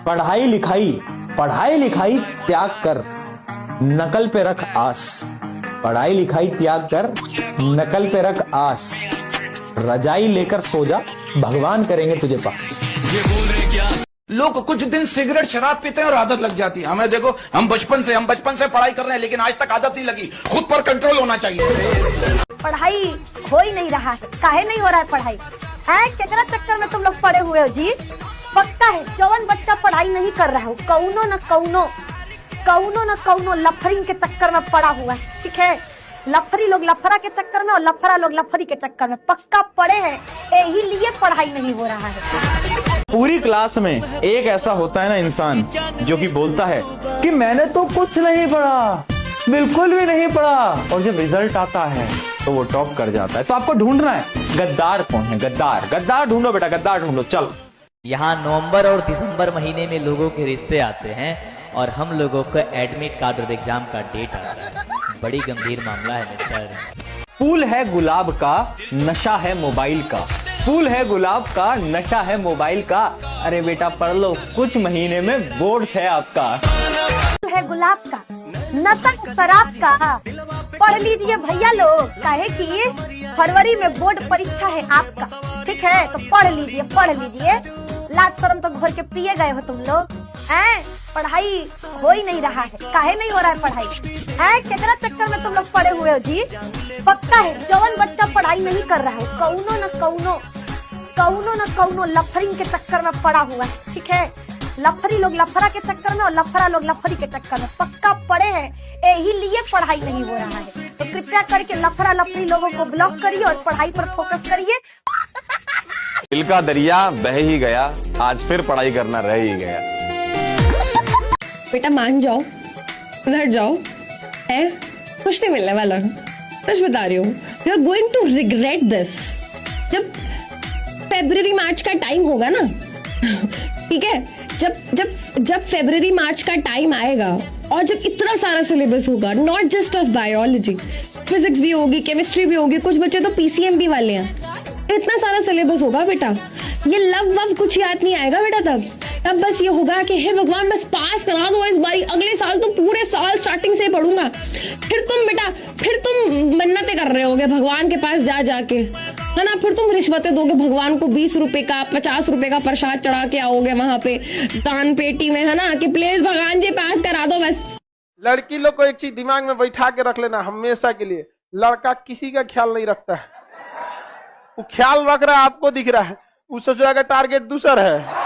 पढ़ाई लिखाई त्याग कर, नकल पे रख आस। पढ़ाई लिखाई त्याग कर, नकल पे रख आस। रजाई लेकर सो जा, भगवान करेंगे तुझे पास। ये बोल रहे क्या? लोग कुछ दिन सिगरेट शराब पीते हैं और आदत लग जाती है। हमें देखो, हम बचपन से पढ़ाई कर रहे हैं, लेकिन आज तक आदत नहीं लगी। खुद पर कंट्रोल होना चाहिए। पढ़ाई हो ही नहीं रहा है, काहे नहीं हो रहा है पढ़ाई? केकरा चक्कर में तुम लोग पड़े हुए हो जी? पक्का है जवन बच्चा पढ़ाई नहीं कर रहा हो, कौनो न कौनो लफरिंग के चक्कर में पड़ा हुआ है। ठीक है, लफरी लोग लफरा के चक्कर में और लफरा लोग लफरी के चक्कर में पक्का पड़े हैं, यही लिए पढ़ाई नहीं हो रहा है। पूरी क्लास में एक ऐसा होता है ना इंसान जो कि बोलता है कि मैंने तो कुछ नहीं पढ़ा, बिल्कुल भी नहीं पढ़ा, और जब रिजल्ट आता है तो वो टॉप कर जाता है। तो आपको ढूंढना है गद्दार कौन है। गद्दार ढूंढो बेटा, गद्दार ढूंढो। चलो, यहाँ नवंबर और दिसंबर महीने में लोगों के रिश्ते आते हैं और हम लोगों को एडमिट कार्ड और एग्जाम का डेट आता है। बड़ी गंभीर मामला है मित्र। फूल है गुलाब का, नशा है मोबाइल का। फूल है गुलाब का, नशा है मोबाइल का। अरे बेटा पढ़ लो, कुछ महीने में बोर्ड है आपका। फूल है गुलाब का, नशा शराब का। पढ़ लीजिए भैया लोग, काहे कि फरवरी में बोर्ड परीक्षा है आपका। ठीक है, तो पढ़ लीजिए। लाज शर्म तो घोर के पिए गए हो तुम लोग। पढ़ाई हो ही नहीं रहा है, काहे नहीं हो रहा है पढ़ाई? केकरा चक्कर में तुम लोग पड़े हुए हो जी? पक्का है जवन बच्चा पढ़ाई नहीं कर रहा है, कौनो न कौनो लफरिंग के चक्कर में पड़ा हुआ है। ठीक है, लफरी लोग लफरा के चक्कर में और लफरा लोग लफरी के चक्कर में पक्का पड़े हैं, यही लिए पढ़ाई नहीं हो रहा है। तो कृपया करके लफरा लफरी लोगों को ब्लॉक करिए और पढ़ाई पर फोकस करिए। दिल का दरिया बह ही गया, आज फिर पढ़ाई करना रह ही गया। बेटा मान जाओ, सुधर जाओ, है कुछ नहीं मिलने वाला। सच बता रही हूँ, you are going to regret this. जब फरवरी मार्च का टाइम होगा ना, ठीक है, जब फरवरी मार्च का टाइम आएगा और जब इतना सारा सिलेबस होगा, not just of biology, physics भी होगी, केमिस्ट्री भी होगी, कुछ बच्चे तो पीसीएम वाले हैं, इतना सारा सिलेबस होगा बेटा, ये लव कुछ याद नहीं आएगा बेटा। तब बस ये होगा कि हे भगवान बस पास करा दो इस बारी, अगले साल तो पूरे साल स्टार्टिंग से पढ़ूंगा। फिर तुम मन्नतें कर रहे होगे भगवान के पास जाके, है ना? फिर तुम रिश्वतें दोगे भगवान को, 20 रुपए का 50 रुपए का प्रसाद चढ़ा के आओगे वहां पे दान पेटी में, है ना, कि प्लीज भगवान जी पास करा दो बस। लड़की लोग को एक चीज दिमाग में बैठा के रख लेना हमेशा के लिए, लड़का किसी का ख्याल नहीं रखता है। वो ख्याल रख रहा है, आपको दिख रहा है, वो सोचेगा कि टारगेट दूसरा है।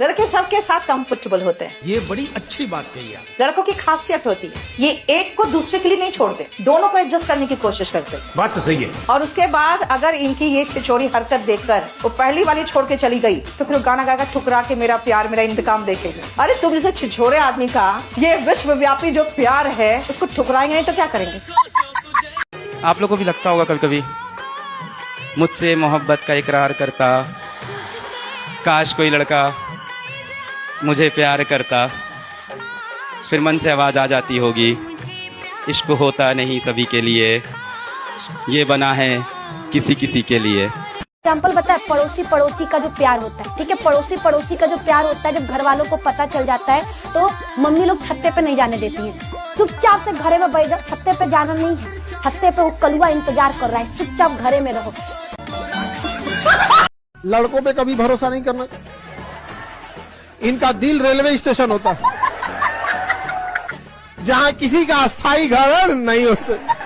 लड़के सबके साथ कंफर्टेबल होते हैं, ये बड़ी अच्छी बात कही आप। लड़कों की खासियत होती है, ये एक को दूसरे के लिए नहीं छोड़ते, दोनों को एडजस्ट करने की कोशिश करते हैं। बात तो सही है। और उसके बाद अगर इनकी ये छिछोरी हरकत देखकर वो पहली वाली छोड़ के चली गई, तो फिर गाना गागा ठुकरा के मेरा प्यार मेरा इंतकाम देखेगा। अरे तुम जैसे छिछोरे आदमी का ये विश्वव्यापी जो प्यार है, उसको ठुकराएंगे नहीं तो क्या करेंगे? आप लोगों को भी लगता होगा कभी कभी, मुझसे मोहब्बत का इकरार करता, काश कोई लड़का मुझे प्यार करता। फिर मन से आवाज आ जाती होगी, इश्क होता नहीं सभी के लिए, ये बना है किसी किसी के लिए। एग्जाम्पल बताए, पड़ोसी का जो प्यार होता है, ठीक है, पड़ोसी का जो प्यार होता है, जब घर वालों को पता चल जाता है तो मम्मी लोग छत्ते पे नहीं जाने देती है, चुपचाप से घरे में बैठ जाओ, छत्ते पे जाना नहीं है, छत्ते पे वो कलुआ इंतजार कर रहा है, चुपचाप घरे में रहो। लड़कों पे कभी भरोसा नहीं करना, इनका दिल रेलवे स्टेशन होता है जहाँ किसी का अस्थायी घर नहीं हो सकता।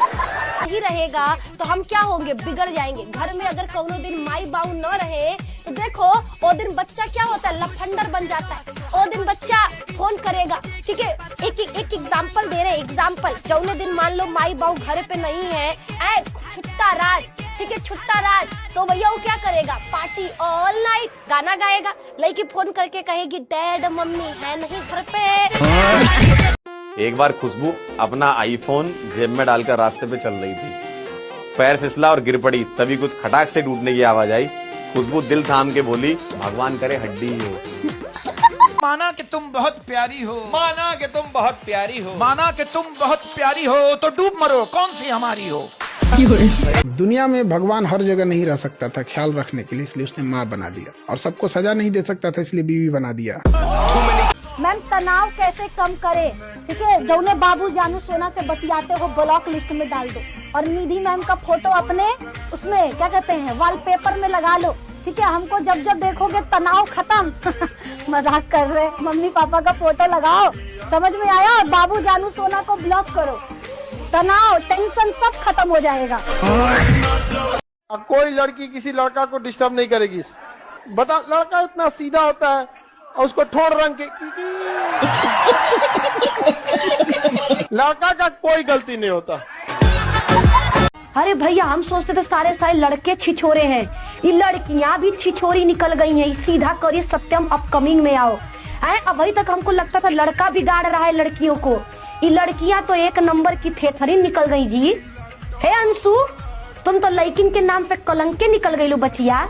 नहीं रहेगा तो हम क्या होंगे? बिगड़ जाएंगे। घर में अगर कोनो दिन माई बाऊ न रहे तो देखो वो दिन बच्चा क्या होता है, लफंडर बन जाता है। वो दिन बच्चा फोन करेगा, ठीक है, एक एग्जाम्पल दे रहे, एग्जाम्पल जौने दिन मान लो माई बाऊ घर पे नहीं है, छुट्टा राज, ठीक है, छुट्टा राज, तो भैया वो क्या करेगा? पार्टी ऑल नाइट, गाना गाएगा, लड़की फोन करके कहेगी डैड मम्मी है नहीं घर पे। एक बार खुशबू अपना आईफोन जेब में डालकर रास्ते पे चल रही थी, पैर फिसला और गिर पड़ी, तभी कुछ खटाक से टूटने की आवाज आई। खुशबू दिल थाम के बोली, भगवान करे हड्डी ही हो। माना कि तुम बहुत प्यारी हो, माना कि तुम बहुत प्यारी हो, माना कि तुम बहुत प्यारी हो, तो डूब मरो, कौन सी हमारी हो। दुनिया में भगवान हर जगह नहीं रह सकता था ख्याल रखने के लिए, इसलिए उसने माँ बना दिया। और सबको सजा नहीं दे सकता था, इसलिए बीवी बना दिया। मैम तनाव कैसे कम करे, ठीक है, जौने बाबू जानू सोना से बतियाते हो ब्लॉक लिस्ट में डाल दो, और निधि मैम का फोटो अपने उसमें क्या कहते हैं वॉलपेपर में लगा लो, ठीक है। हमको जब जब देखोगे तनाव खत्म। मजाक कर रहे, मम्मी पापा का फोटो लगाओ, समझ में आया, और बाबू जानू सोना को ब्लॉक करो, तनाव टेंशन सब खत्म हो जाएगा। कोई लड़की किसी लड़का को डिस्टर्ब नहीं करेगी। बता, लड़का इतना सीधा होता है और उसको ठोड़ रंग के लड़का का कोई गलती नहीं होता। अरे भैया हम सोचते थे सारे लड़के छिछोरे हैं, ये लड़कियां भी छिछोरी निकल गई हैं। सीधा करिए सत्यम अपकमिंग में आओ। अभी तक हमको लगता था लड़का बिगाड़ रहा है लड़कियों को, ये लड़कियां तो एक नंबर की थेथरी निकल गई जी। हे अंशु, तुम तो लड़किन के नाम पे कलंके निकल गई लो बचिया।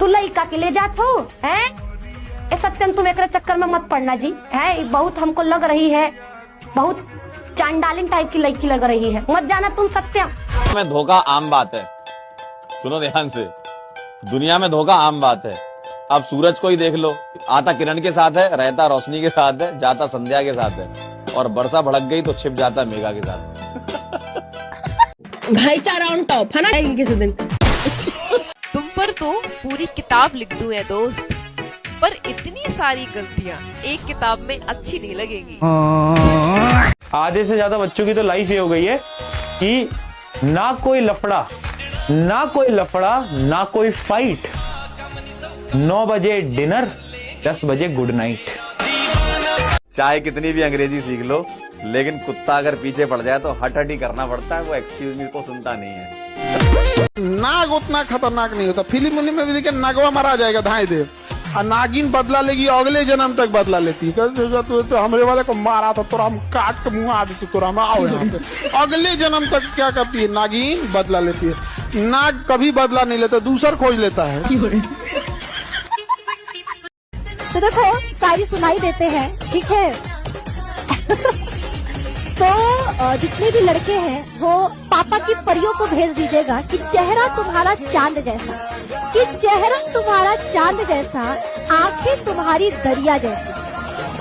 तू लड़का के ले जात हो। ए सत्यम तुम एक चक्कर में मत पड़ना जी। बहुत हमको लग रही है, बहुत चांडालिन टाइप की लड़की लग रही है, मत जाना तुम सत्यम। में धोखा आम बात है, सुनो ध्यान से, दुनिया में धोखा आम बात है। अब सूरज को ही देख लो, आता किरण के साथ है, रहता रोशनी के साथ है, जाता संध्या के साथ है, और बरसा भड़क गई तो छिप जाता मेघा के साथ। भाईचारा ऑन टॉप है ना किसी दिन। तुम पर तो पूरी किताब लिख दूं है दोस्त, पर इतनी सारी गलतियां एक किताब में अच्छी नहीं लगेगी। आधे से ज्यादा बच्चों की तो लाइफ ये हो गई है कि ना कोई लफड़ा, ना कोई फाइट, 9 बजे डिनर, 10 बजे गुड नाइट। चाहे कितनी भी अंग्रेजी सीख लो, लेकिन कुत्ता अगर पीछे पड़ जाए तो हट हट ही करना पड़ता है, वो एक्सक्यूज मी को सुनता नहीं है। नाग उतना खतरनाक नहीं होता, फिल्म में भी देखिए नागवा मारा जाएगा धाए दे, और नागिन बदला लेगी, अगले जन्म तक बदला लेती है। तो हमरे वाले को मारा था, तोरा हम काट के मुँह आदि से तोरा हम आओ यहाँ पे। अगले जन्म तक क्या करती है नागिन, बदला लेती है। नाग कभी बदला नहीं लेता, दूसर खोज लेता है। तो देखो शायरी सुनाई देते हैं, ठीक है। तो जितने भी लड़के हैं वो पापा की परियों को भेज दीजिएगा कि चेहरा तुम्हारा चांद जैसा, कि चेहरा तुम्हारा चांद जैसा, आंखें तुम्हारी दरिया जैसी,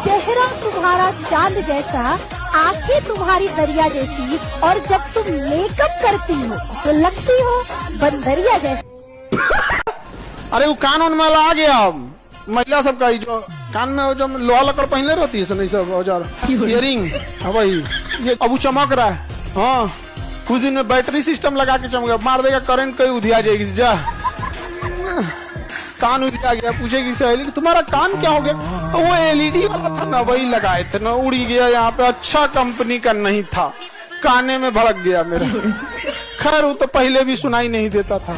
चेहरा तुम्हारा चांद जैसा, आंखें तुम्हारी दरिया जैसी, और जब तुम मेकअप करती हो तो लगती हो बंदरिया जैसी। अरे वो कानून में आ गया महिला सबका, जो कान में जो लोहा लकड़ पहले रहती है नहीं सब औजार, इयरिंग, वही ये अब चमक रहा है। हाँ, कुछ दिन में बैटरी सिस्टम लगा के चमका, मार देगा करंट, कहीं उधिया जाएगी। जा कान उधिया गया, पूछेगी सहेली तुम्हारा कान क्या हो गया, तो वो एलईडी वाला था ना, वही लगाए थे ना, उड़ी गया यहाँ पे, अच्छा कंपनी का नहीं था, काने में भड़क गया मेरा। खैर वो तो पहले भी सुनाई नहीं देता था।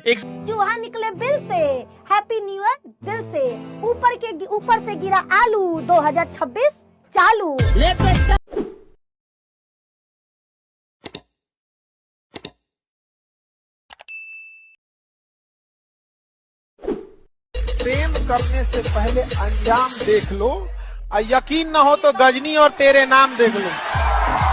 चूहा निकले बिल से, हैप्पी न्यू ईयर दिल से, ऊपर से गिरा आलू, 2026 चालू। प्रेम करने से पहले अंजाम देख लो, और यकीन न हो तो गजनी और तेरे नाम देख लो।